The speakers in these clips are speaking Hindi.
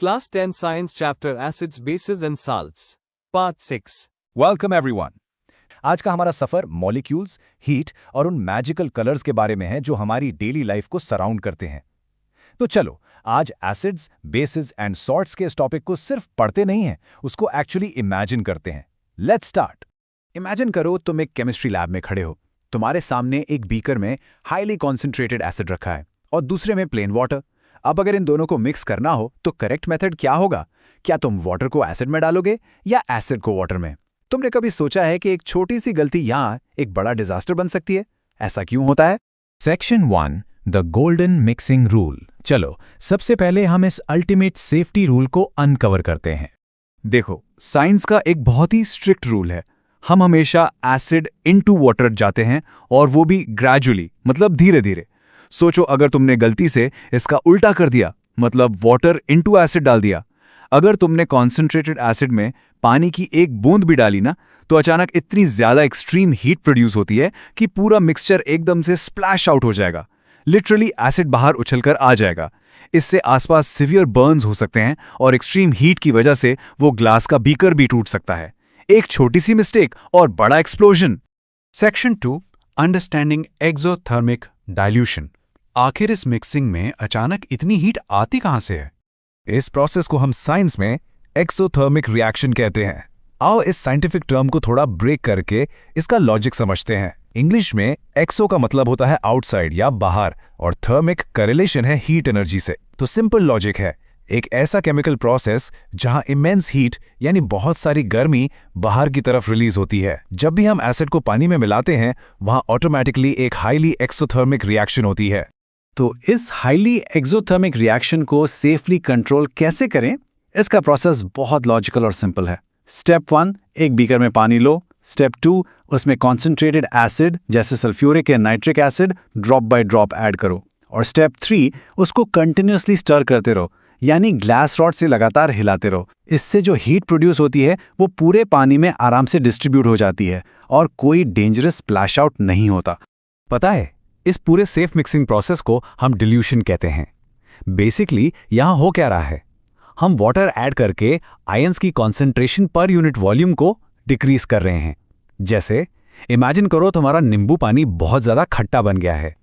Class 10 Science Chapter Acids, Bases and Salts. Part 6. Welcome everyone. आज का हमारा सफर मॉलिक्यूल्स, हीट और उन मैजिकल कलर्स के बारे में है जो हमारी डेली लाइफ को सराउंड करते हैं। तो चलो आज एसिड्स, बेसिस एंड सॉल्ट्स के इस टॉपिक को सिर्फ पढ़ते नहीं हैं, उसको एक्चुअली इमेजिन करते हैं। Let's start. इमेजिन करो तुम एक केमिस्ट्री लैब में खड़े हो। तुम्हारे सामने एक बीकर में हाईली कॉन्सेंट्रेटेड एसिड रखा है और दूसरे में प्लेन वाटर। अब अगर इन दोनों को मिक्स करना हो तो करेक्ट मेथड क्या होगा? क्या तुम वाटर को एसिड में डालोगे या एसिड को वाटर में? तुमने कभी सोचा है कि एक छोटी सी गलती यहाँ एक बड़ा डिजास्टर बन सकती है? ऐसा क्यों होता है? Section 1, the golden mixing rule. चलो सबसे पहले हम इस अल्टीमेट सेफ्टी रूल को अनकवर करते हैं। देखो, साइंस का एक बहुत ही स्ट्रिक्ट रूल है। हम हमेशा एसिड इनटू वाटर जाते हैं और वो भी ग्रेजुअली, मतलब धीरे धीरे। सोचो अगर तुमने गलती से इसका उल्टा कर दिया, मतलब वाटर इनटू एसिड डाल दिया। अगर तुमने कॉन्सेंट्रेटेड एसिड में पानी की एक बूंद भी डाली ना, तो अचानक इतनी ज्यादा एक्सट्रीम हीट प्रोड्यूस होती है कि पूरा मिक्सचर एकदम से स्प्लैश आउट हो जाएगा। लिटरली एसिड बाहर उछलकर आ जाएगा। इससे आसपास सिवियर बर्न्स हो सकते हैं और एक्सट्रीम हीट की वजह से वो ग्लास का बीकर भी टूट सकता है। एक छोटी सी मिस्टेक और बड़ा explosion. Section 2, understanding exothermic dilution. आखिर इस मिक्सिंग में अचानक इतनी हीट आती कहां से है? इस प्रोसेस को हम साइंस में एक्सोथर्मिक रिएक्शन कहते हैं। आओ इस साइंटिफिक टर्म को थोड़ा ब्रेक करके इसका लॉजिक समझते हैं। इंग्लिश में एक्सो का मतलब होता है आउटसाइड या बाहर, और थर्मिक करेलेशन है हीट एनर्जी से। तो सिंपल लॉजिक है, एक ऐसा केमिकल प्रोसेस जहां इमेंस हीट यानी बहुत सारी गर्मी बाहर की तरफ रिलीज होती है। जब भी हम एसिड को पानी में मिलाते हैं, वहां ऑटोमेटिकली एक हाईली एक्सोथर्मिक रिएक्शन होती है। तो इस हाईली एक्सोथर्मिक रिएक्शन को सेफली कंट्रोल कैसे करें? इसका प्रोसेस बहुत लॉजिकल और सिंपल है। स्टेप 1, एक बीकर में पानी लो। स्टेप 2, उसमें कॉन्सेंट्रेटेड एसिड जैसे सल्फ्यूरिक या nitric acid drop by drop add करो। और स्टेप 3, उसको कंटिन्यूअसली स्टर करते रहो, यानी ग्लास रॉड से लगातार हिलाते रहो। इससे जो हीट प्रोड्यूस होती है वो पूरे पानी में आराम से डिस्ट्रीब्यूट हो जाती है और कोई डेंजरस स्प्लैश आउट नहीं होता। पता है, इस पूरे सेफ मिक्सिंग प्रोसेस को हम डिल्यूशन कहते हैं। बेसिकली यहां हो क्या रहा है, हम वाटर ऐड करके आयंस की कॉन्सेंट्रेशन पर यूनिट वॉल्यूम को डिक्रीज कर रहे हैं। जैसे इमेजिन करो तुम्हारा नींबू पानी बहुत ज्यादा खट्टा बन गया है।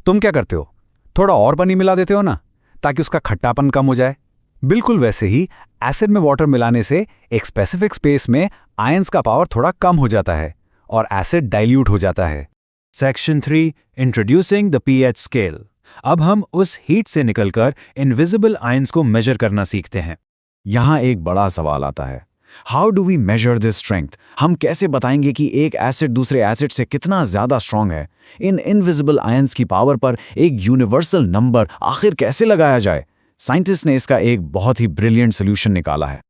तुम क्या करते हो? थोड़ा और पानी मिला देते हो ना, ताकि उसका खट्टापन कम हो जाए। बिल्कुल वैसे ही एसिड में वाटर मिलाने से एक स्पेसिफिक स्पेस में आयंस का पावर थोड़ा कम हो जाता है और एसिड डाइल्यूट हो जाता है। Section 3, introducing the pH scale. अब हम उस हीट से निकलकर इनविजिबल आयंस को मेजर करना सीखते हैं। यहां एक बड़ा सवाल आता है, how do we measure this strength? हम कैसे बताएंगे कि एक एसिड दूसरे एसिड से कितना ज्यादा स्ट्रांग है? इन इनविजिबल आयंस की पावर पर एक यूनिवर्सल नंबर आखिर कैसे लगाया जाए? साइंटिस्ट ने इसका एक बहुत ही ब्रिलियंट सोल्यूशन निकाला है,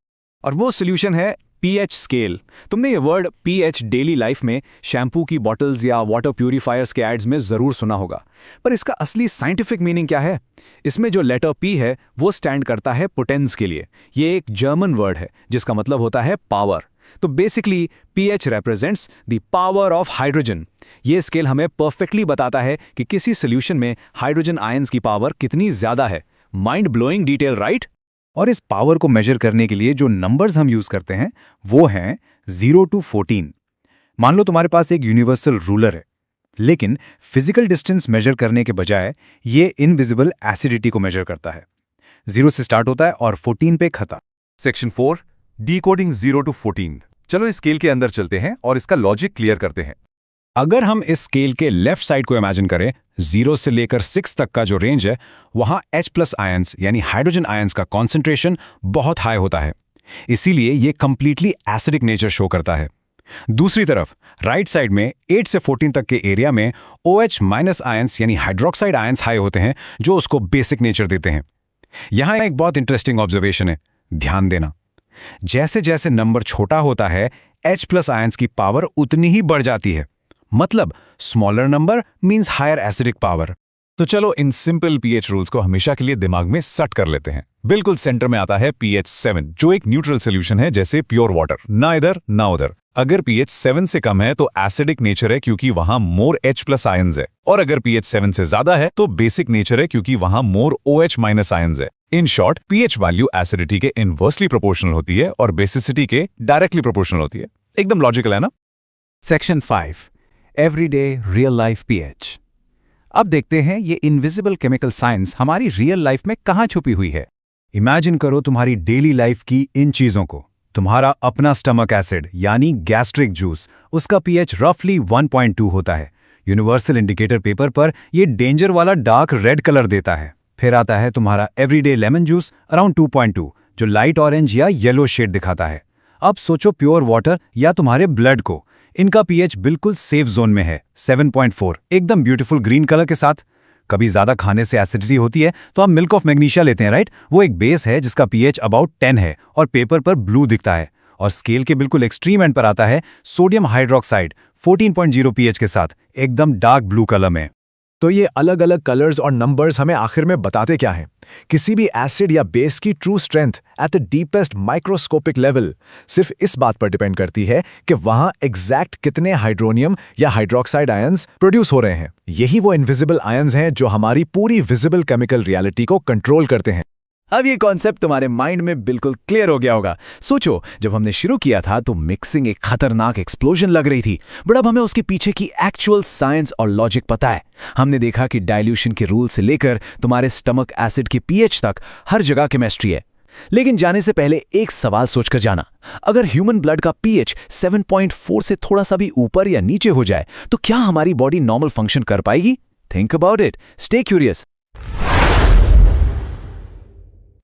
और वो सोल्यूशन है पीएच स्केल। तुमने ये वर्ड पीएच डेली लाइफ में शैम्पू की बॉटल्स या वाटर प्यूरिफायर्स के एड्स में जरूर सुना होगा, पर इसका असली साइंटिफिक मीनिंग क्या है? इसमें जो लेटर पी है वो स्टैंड करता है पोटेंस के लिए। ये एक जर्मन वर्ड है जिसका मतलब होता है पावर। तो basically pH represents the power of hydrogen. ये स्केल हमें परफेक्टली बताता है कि किसी सोल्यूशन में हाइड्रोजन आयंस की पावर कितनी ज्यादा है। Mind blowing detail, right? और इस पावर को मेजर करने के लिए जो नंबर्स हम यूज करते हैं वो हैं 0 to 14। मान लो तुम्हारे पास एक यूनिवर्सल रूलर है, लेकिन फिजिकल डिस्टेंस मेजर करने के बजाय ये इनविजिबल एसिडिटी को मेजर करता है। 0 से स्टार्ट होता है और 14 पे खत्म। Section 4, decoding 0 to 14। चलो इस स्केल के अंदर चलते हैं और इसका लॉजिक क्लियर करते हैं। अगर हम इस स्केल के लेफ्ट साइड को इमेजिन करें, 0 से लेकर 6 तक का जो रेंज है, वहां H+ आयंस यानी हाइड्रोजन आयंस का कॉन्सेंट्रेशन बहुत हाई होता है। इसीलिए ये कंप्लीटली एसिडिक नेचर शो करता है। दूसरी तरफ राइट साइड में 8 से 14 तक के एरिया में OH- आयंस यानी हाइड्रोक्साइड आयंस हाई होते हैं, जो उसको बेसिक नेचर देते हैं। यहां एक बहुत इंटरेस्टिंग ऑब्जर्वेशन है, ध्यान देना। जैसे जैसे नंबर छोटा होता है, H+ आयंस की पावर उतनी ही बढ़ जाती है। मतलब smaller number means higher acidic power. तो चलो इन सिंपल पीएच रूल्स को हमेशा के लिए दिमाग में सेट कर लेते हैं। बिल्कुल सेंटर में आता है pH 7, जो एक न्यूट्रल सोल्यूशन है, जैसे प्योर वाटर, ना इधर ना उधर। अगर pH 7 से कम है तो एसिडिक नेचर है, क्योंकि वहां मोर H+ आयंस है, और अगर pH 7 से ज्यादा है तो बेसिक नेचर है, क्योंकि वहां मोर OH- आयंस है। In short pH value acidity के इनवर्सली प्रोपोर्शनल होती है और बेसिसिटी के डायरेक्टली प्रोपोर्शनल होती है। एकदम लॉजिकल है ना? Section 5 everyday real life pH. अब देखते हैं ये इनविजिबल केमिकल साइंस हमारी रियल लाइफ में कहाँ छुपी हुई है। इमेजिन करो तुम्हारी डेली लाइफ की इन चीजों को। तुम्हारा अपना स्टमक एसिड यानी गैस्ट्रिक जूस, उसका पीएच रफली 1.2 होता है। यूनिवर्सल इंडिकेटर पेपर पर ये डेंजर वाला डार्क रेड कलर देता है। फिर आता है तुम्हारा एवरीडे लेमन जूस अराउंड 2.2, जो लाइट ऑरेंज या येलो शेड दिखाता है। अब सोचो प्योर वाटर या तुम्हारे ब्लड को, इनका पीएच बिल्कुल सेफ जोन में है, 7.4, एकदम ब्यूटीफुल ग्रीन कलर के साथ। कभी ज्यादा खाने से एसिडिटी होती है तो आप मिल्क ऑफ मैग्नीशिया लेते हैं, राइट? वो एक बेस है जिसका पीएच अबाउट 10 है और पेपर पर ब्लू दिखता है। और स्केल के बिल्कुल एक्सट्रीम एंड पर आता है सोडियम हाइड्रोक्साइड 14.0 पीएच के साथ, एकदम डार्क ब्लू कलर में। तो ये अलग अलग कलर्स और नंबर्स हमें आखिर में बताते क्या हैं? किसी भी एसिड या बेस की true strength at the deepest microscopic level सिर्फ इस बात पर डिपेंड करती है कि वहां एग्जैक्ट कितने हाइड्रोनियम या हाइड्रोक्साइड आयंस प्रोड्यूस हो रहे हैं। यही वो इनविजिबल आयंस हैं जो हमारी पूरी विजिबल केमिकल रियलिटी को कंट्रोल करते हैं। अब ये कॉन्सेप्ट तुम्हारे माइंड में बिल्कुल क्लियर हो गया होगा। सोचो, जब हमने शुरू किया था तो मिक्सिंग एक खतरनाक एक्सप्लोजन लग रही थी, बट अब हमें उसके पीछे की एक्चुअल साइंस और लॉजिक पता है। हमने देखा कि डाइल्यूशन के रूल से लेकर तुम्हारे स्टमक एसिड के पीएच तक हर जगह केमिस्ट्री है। लेकिन जाने से पहले एक सवाल सोचकर जाना, अगर ह्यूमन ब्लड का पीएच 7.4 से थोड़ा सा भी ऊपर या नीचे हो जाए तो क्या हमारी बॉडी नॉर्मल फंक्शन कर पाएगी? Think about it, stay curious.